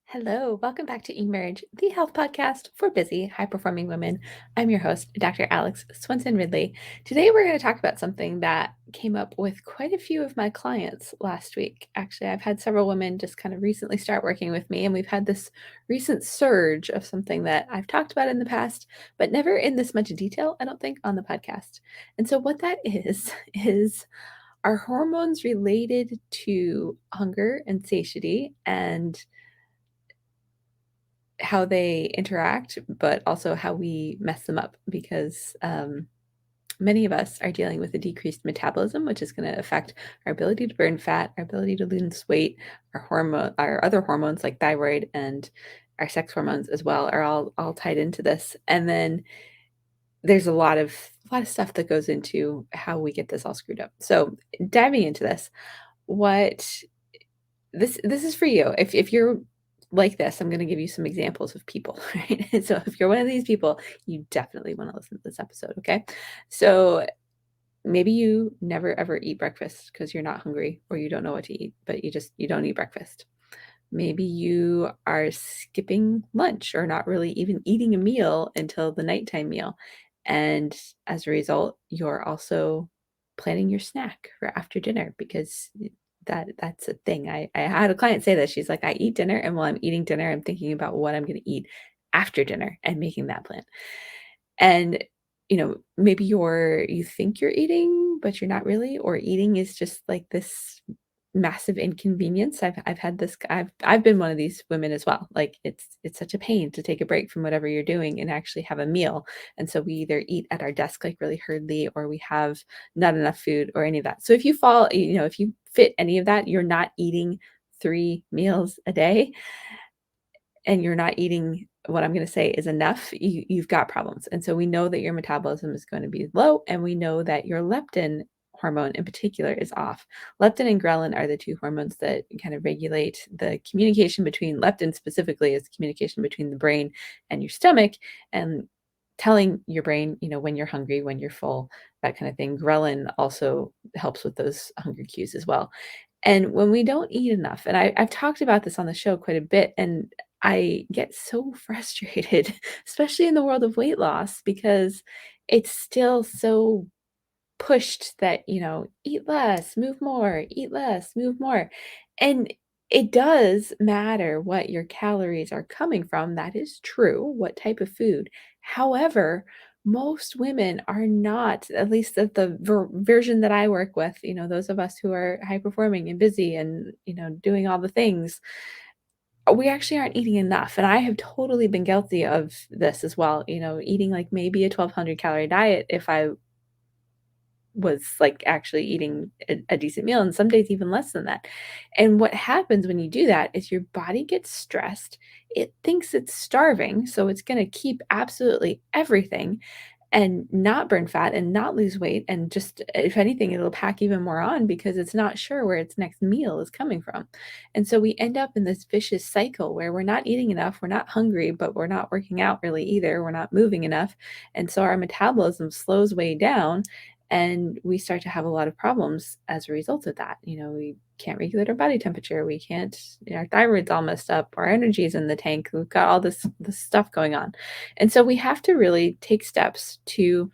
Hello, welcome back to Emerge, the health podcast for busy, high performing women. I'm your host, Dr. Alex Swenson Ridley. Today, we're going to talk about something that came up with quite a few of my clients last week. Actually, I've had several women just kind of recently start working with me, and we've had this recent surge of something that I've talked about in the past, but never in this much detail, I don't think, on the podcast. And so, what that is are hormones related to hunger and satiety and how they interact, but also how we mess them up because many of us are dealing with a decreased metabolism, which is going to affect our ability to burn fat, our ability to lose weight, our other hormones like thyroid and our sex hormones as well are all tied into this. And then there's a lot of stuff that goes into how we get this all screwed up. So diving into this, what this is for you. If you're like this, I'm gonna give you some examples of people, right? And so if you're one of these people, you definitely wanna listen to this episode, okay? So maybe you never ever eat breakfast because 'cause you're not hungry or you don't know what to eat, but you don't eat breakfast. Maybe you are skipping lunch or not really even eating a meal until the nighttime meal. And as a result, you're also planning your snack for after dinner because that's a thing. I had a client say that. She's like, I eat dinner, and while I'm eating dinner, I'm thinking about what I'm going to eat after dinner and making that plan. And maybe you think you're eating, but you're not really, or eating is just like this massive inconvenience. I've been one of these women as well. Like it's such a pain to take a break from whatever you're doing and actually have a meal. And so we either eat at our desk like really hurriedly, or we have not enough food or any of that. So if you fit any of that, you're not eating 3 meals a day and you're not eating what I'm going to say is enough, you've got problems. And so we know that your metabolism is going to be low, and we know that your leptin hormone in particular is off. Leptin and ghrelin are the two hormones that kind of regulate the communication between leptin specifically is the communication between the brain and your stomach and telling your brain, when you're hungry, when you're full, that kind of thing. Ghrelin also helps with those hunger cues as well. And when we don't eat enough, and I've talked about this on the show quite a bit, and I get so frustrated, especially in the world of weight loss, because it's still so pushed that, eat less, move more, eat less, move more. And it does matter what your calories are coming from. That is true. What type of food. However, most women are not, at least at the version that I work with, those of us who are high performing and busy and, doing all the things, we actually aren't eating enough. And I have totally been guilty of this as well, eating like maybe a 1,200 calorie diet if I was like actually eating a decent meal, and some days even less than that. And what happens when you do that is your body gets stressed. It thinks it's starving, so it's going to keep absolutely everything and not burn fat and not lose weight, and just if anything it'll pack even more on because it's not sure where its next meal is coming from. And so we end up in this vicious cycle where we're not eating enough, we're not hungry, but we're not working out really either, we're not moving enough, and so our metabolism slows way down, and we start to have a lot of problems as a result of that. We can't regulate our body temperature, we can't, our thyroid's all messed up, our energy's in the tank, we've got all this stuff going on. And so we have to really take steps to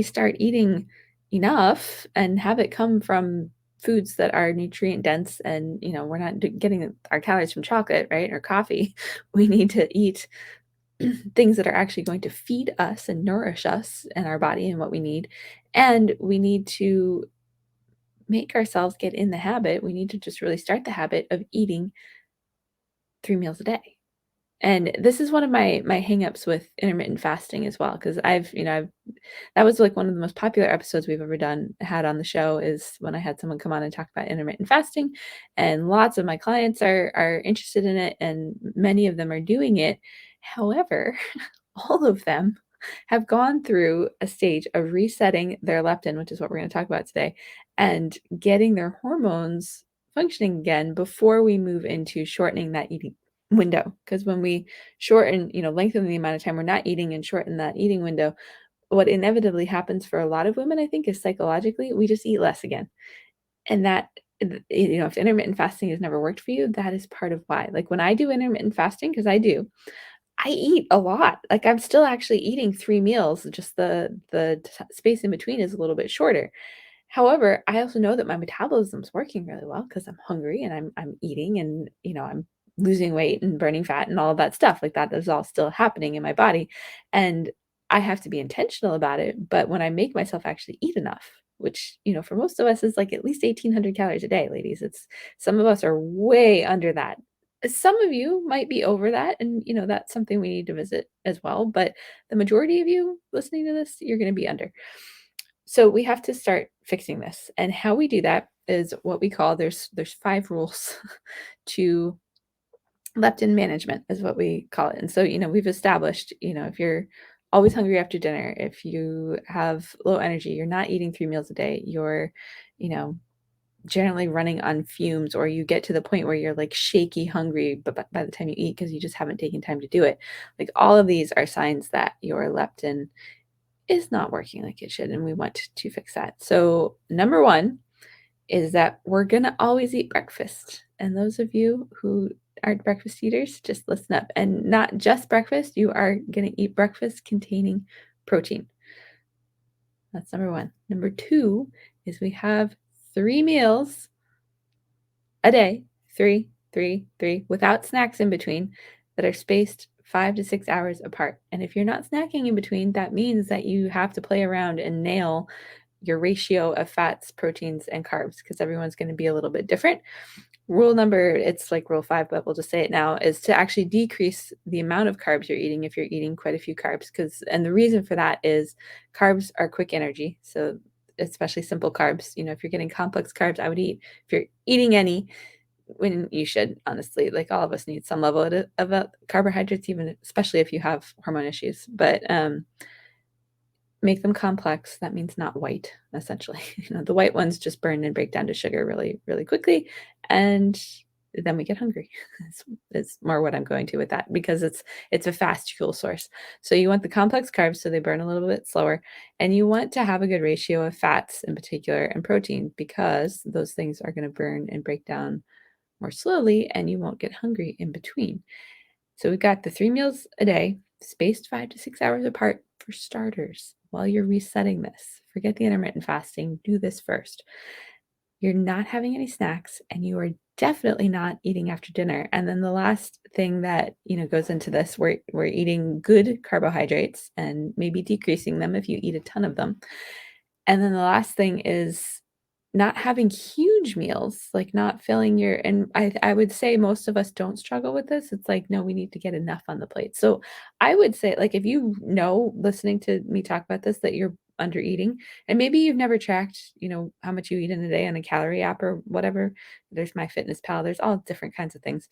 start eating enough and have it come from foods that are nutrient dense, and we're not getting our calories from chocolate, right, or coffee. We need to eat things that are actually going to feed us and nourish us and our body and what we need. And we need to make ourselves get in the habit. We need to just really start the habit of eating 3 meals a day. And this is one of my hangups with intermittent fasting as well, because I've that was like one of the most popular episodes we've ever had on the show, is when I had someone come on and talk about intermittent fasting, and lots of my clients are interested in it, and many of them are doing it. However, all of them have gone through a stage of resetting their leptin, which is what we're going to talk about today, and getting their hormones functioning again before we move into shortening that eating window. Because when we shorten, lengthen the amount of time we're not eating and shorten that eating window, what inevitably happens for a lot of women, I think, is psychologically, we just eat less again. And that if intermittent fasting has never worked for you, that is part of why. Like when I do intermittent fasting, because I eat a lot. Like I'm still actually eating 3 meals, just the space in between is a little bit shorter. However, I also know that my metabolism's working really well because I'm hungry and I'm eating and, I'm losing weight and burning fat and all of that stuff. Like that is all still happening in my body. And I have to be intentional about it. But when I make myself actually eat enough, which, for most of us is like at least 1,800 calories a day, ladies. It's some of us are way under that. Some of you might be over that, and that's something we need to visit as well. But the majority of you listening to this, you're going to be under. So we have to start fixing this. And how we do that is what we call there's 5 rules to leptin management is what we call it. And so, we've established, if you're always hungry after dinner, if you have low energy, you're not eating 3 meals a day, you're, you know, generally running on fumes, or you get to the point where you're like shaky hungry but by the time you eat because you just haven't taken time to do it. Like all of these are signs that your leptin is not working like it should, and we want to fix that. So number one is that we're going to always eat breakfast. And those of you who aren't breakfast eaters, just listen up. And not just breakfast, you are going to eat breakfast containing protein. That's number one. Number two is we have 3 meals a day, three, without snacks in between, that are spaced 5 to 6 hours apart. And if you're not snacking in between, that means that you have to play around and nail your ratio of fats, proteins, and carbs, because everyone's going to be a little bit different. It's like rule 5, but we'll just say it now, is to actually decrease the amount of carbs you're eating if you're eating quite a few carbs. And the reason for that is carbs are quick energy. So especially simple carbs, if you're getting complex carbs, I would eat, if you're eating any, when you should, honestly, like all of us need some level of carbohydrates, even especially if you have hormone issues, but make them complex. That means not white, essentially. The white ones just burn and break down to sugar really, really quickly. And then we get hungry. It's more what I'm going to with that, because it's a fast fuel source. So you want the complex carbs so they burn a little bit slower. And you want to have a good ratio of fats in particular and protein, because those things are going to burn and break down more slowly and you won't get hungry in between. So we've got the 3 meals a day, spaced 5 to 6 hours apart for starters. While you're resetting this, forget the intermittent fasting, do this first. You're not having any snacks, and you are definitely not eating after dinner. And then the last thing that goes into this, we're eating good carbohydrates and maybe decreasing them if you eat a ton of them. And then the last thing is not having huge meals, like not filling and I would say most of us don't struggle with this. It's like, no, we need to get enough on the plate. So I would say, like, if listening to me talk about this, that you're under eating, and maybe you've never tracked, how much you eat in a day on a calorie app or whatever. There's MyFitnessPal, there's all different kinds of things.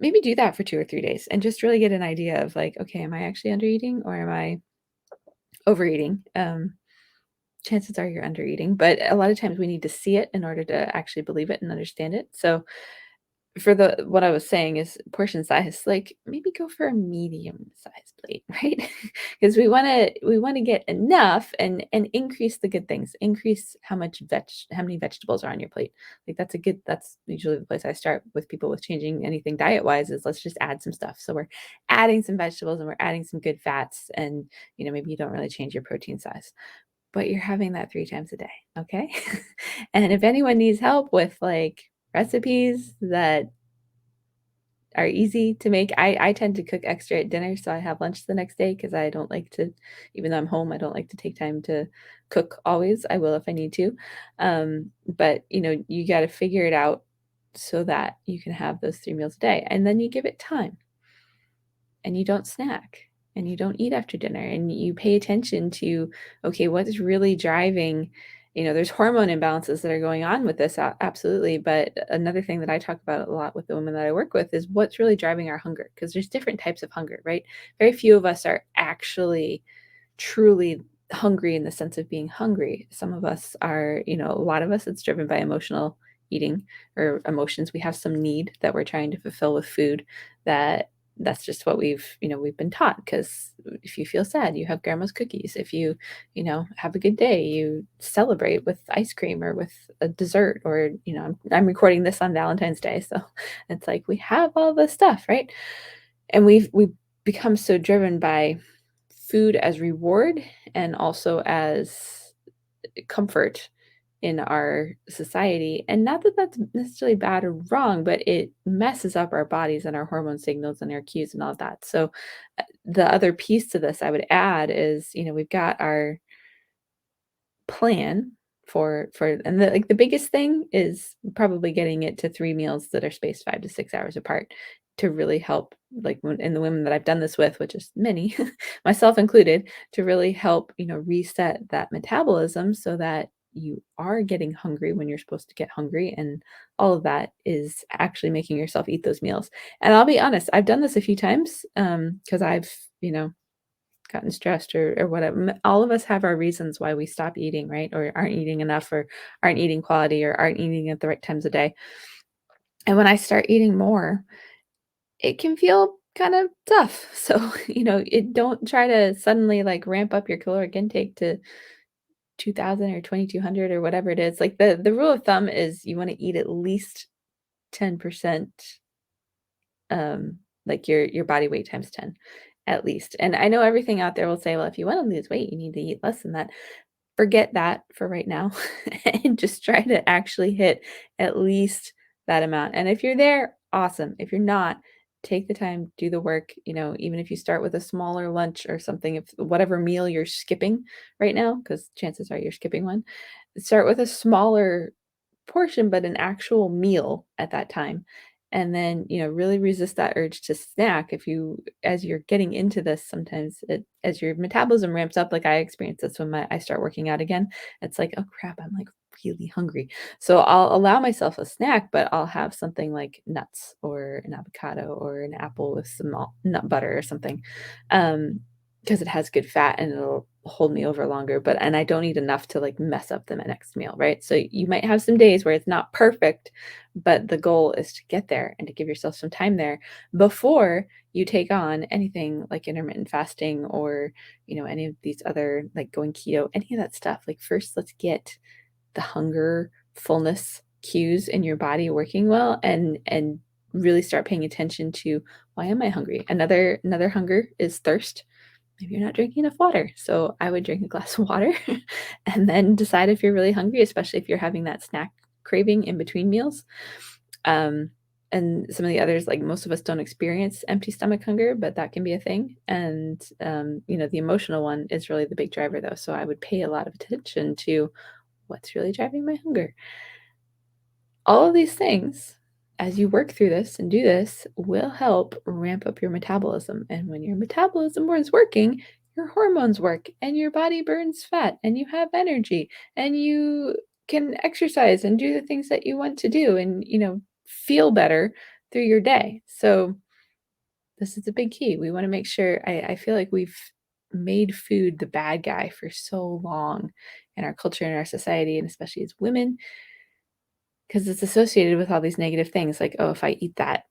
Maybe do that for 2 or 3 days and just really get an idea of like, okay, am I actually under eating or am I overeating? Chances are you're under eating, but a lot of times we need to see it in order to actually believe it and understand it. So for what I was saying is portion size, like maybe go for a medium size plate, right? Because we want to get enough and increase the good things, increase how many vegetables are on your plate. Like that's usually the place I start with people with changing anything diet wise, is let's just add some stuff. So we're adding some vegetables and we're adding some good fats, and maybe you don't really change your protein size, but you're having that 3 times a day, okay? And if anyone needs help with, like, recipes that are easy to make, I tend to cook extra at dinner, so I have lunch the next day, because I don't like to, even though I'm home, I don't like to take time to cook always. I will if I need to. But, you gotta figure it out so that you can have those 3 meals a day, and then you give it time, and you don't snack, and you don't eat after dinner, and you pay attention to, okay, what is really driving, there's hormone imbalances that are going on with this, absolutely. But another thing that I talk about a lot with the women that I work with is what's really driving our hunger, because there's different types of hunger, right? Very few of us are actually truly hungry in the sense of being hungry. Some of us are, a lot of us, it's driven by emotional eating or emotions. We have some need that we're trying to fulfill with food that that's just what we've been taught, because if you feel sad, you have grandma's cookies. If you have a good day, you celebrate with ice cream or with a dessert, or I'm recording this on Valentine's Day, so it's like we have all this stuff, right? And we become so driven by food as reward and also as comfort in our society. And not that that's necessarily bad or wrong, but it messes up our bodies and our hormone signals and our cues and all of that. So, the other piece to this I would add is, we've got our plan for and the biggest thing is probably getting it to 3 meals that are spaced 5 to 6 hours apart to really help, like, when and the women that I've done this with, which is many, myself included, to really help, reset that metabolism so that you are getting hungry when you're supposed to get hungry, and all of that is actually making yourself eat those meals. And I'll be honest, I've done this a few times, because I've, gotten stressed or whatever. All of us have our reasons why we stop eating, right? Or aren't eating enough, or aren't eating quality, or aren't eating at the right times of day. And when I start eating more, it can feel kind of tough. So, don't try to suddenly like ramp up your caloric intake to 2000 or 2200 or whatever it is. Like the rule of thumb is you want to eat at least 10%, like your body weight times 10 at least. And I know everything out there will say, well, if you want to lose weight, you need to eat less than that. Forget that for right now and just try to actually hit at least that amount. And if you're there, awesome. If you're not, take the time, do the work, even if you start with a smaller lunch or something, if whatever meal you're skipping right now, because chances are you're skipping one, start with a smaller portion, but an actual meal at that time. And then, really resist that urge to snack. If you, as you're getting into this, sometimes as your metabolism ramps up, like I experience this when I start working out again, it's like, oh crap, I'm like really hungry. So I'll allow myself a snack, but I'll have something like nuts or an avocado or an apple with some nut butter or something. Because it has good fat and it'll hold me over longer, and I don't eat enough to, like, mess up the next meal, right? So you might have some days where it's not perfect, but the goal is to get there and to give yourself some time there before you take on anything like intermittent fasting or, any of these other, like, going keto, any of that stuff. Like, first, let's get the hunger, fullness cues in your body working well, and really start paying attention to, why am I hungry? Another hunger is thirst. Maybe you're not drinking enough water. So I would drink a glass of water and then decide if you're really hungry, especially if you're having that snack craving in between meals. Um, and some of the others, like, most of us don't experience empty stomach hunger, but that can be a thing. And, the emotional one is really the big driver, though. So I would pay a lot of attention to what's really driving my hunger. All of these things, as you work through this and do this, will help ramp up your metabolism. And when your metabolism is working, your hormones work and your body burns fat and you have energy and you can exercise and do the things that you want to do and, feel better through your day. So, this is a big key. We want to make sure, I feel like we've made food the bad guy for so long in our culture and our society, and especially as women, because it's associated with all these negative things like, "Oh, if I eat that,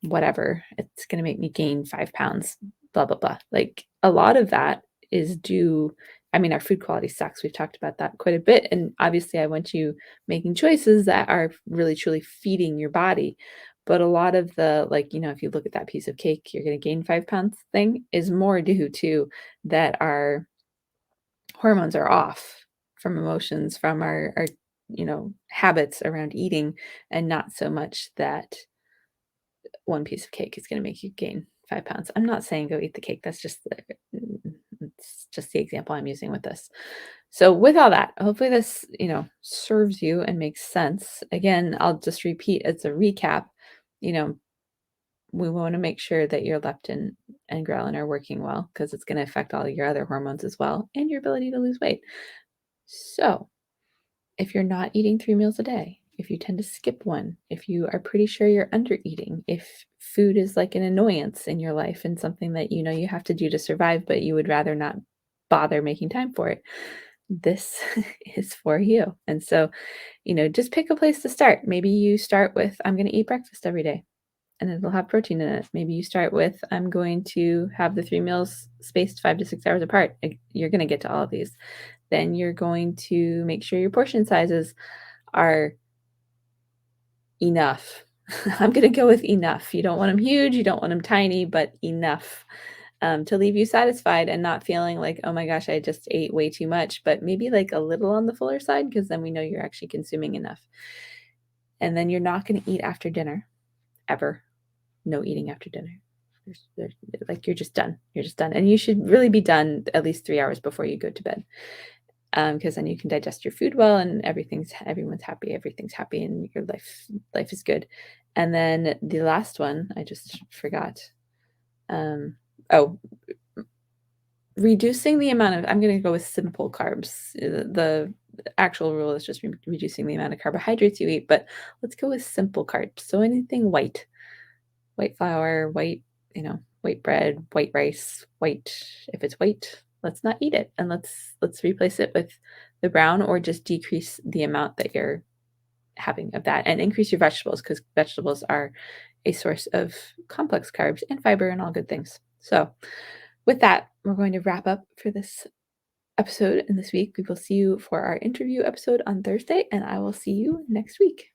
whatever, it's gonna make me gain 5 pounds, blah, blah, blah." Like, a lot of that is due, I mean, our food quality sucks, we've talked about that quite a bit, and obviously I want you making choices that are really truly feeding your body, but a lot of the, like, if you look at that piece of cake, you're gonna gain 5 pounds thing is more due to that our hormones are off from emotions, from our habits around eating, and not so much that one piece of cake is going to make you gain 5 pounds. I'm not saying go eat the cake. That's just it's just the example I'm using with this. So with all that, hopefully this serves you and makes sense. Again, I'll just repeat as a recap. You know, we want to make sure that your leptin and ghrelin are working well, because it's going to affect all your other hormones as well and your ability to lose weight. So, if you're not eating 3 meals a day, if you tend to skip one, if you are pretty sure you're under eating, if food is like an annoyance in your life and something that you have to do to survive, but you would rather not bother making time for it, this is for you. And so, just pick a place to start. Maybe you start with, I'm going to eat breakfast every day. and it'll have protein in it. Maybe you start with, I'm going to have the 3 meals spaced 5 to 6 hours apart. You're going to get to all of these. Then you're going to make sure your portion sizes are enough. I'm going to go with enough. You don't want them huge, you don't want them tiny, but enough to leave you satisfied and not feeling like, oh my gosh, I just ate way too much, but maybe like a little on the fuller side, because then we know you're actually consuming enough. And then you're not going to eat after dinner, ever. No eating after dinner. Like you're just done. You're just done. And you should really be done at least 3 hours before you go to bed. Because then you can digest your food well and everyone's happy, and your life is good. And then the last one, I just forgot. Reducing the amount of, I'm going to go with simple carbs. The actual rule is just reducing the amount of carbohydrates you eat, but let's go with simple carbs. So anything white flour, white bread, white rice, if it's white, let's not eat it, and let's replace it with the brown, or just decrease the amount that you're having of that, and increase your vegetables, because vegetables are a source of complex carbs and fiber and all good things. So with that, we're going to wrap up for this episode and this week. We will see you for our interview episode on Thursday, and I will see you next week.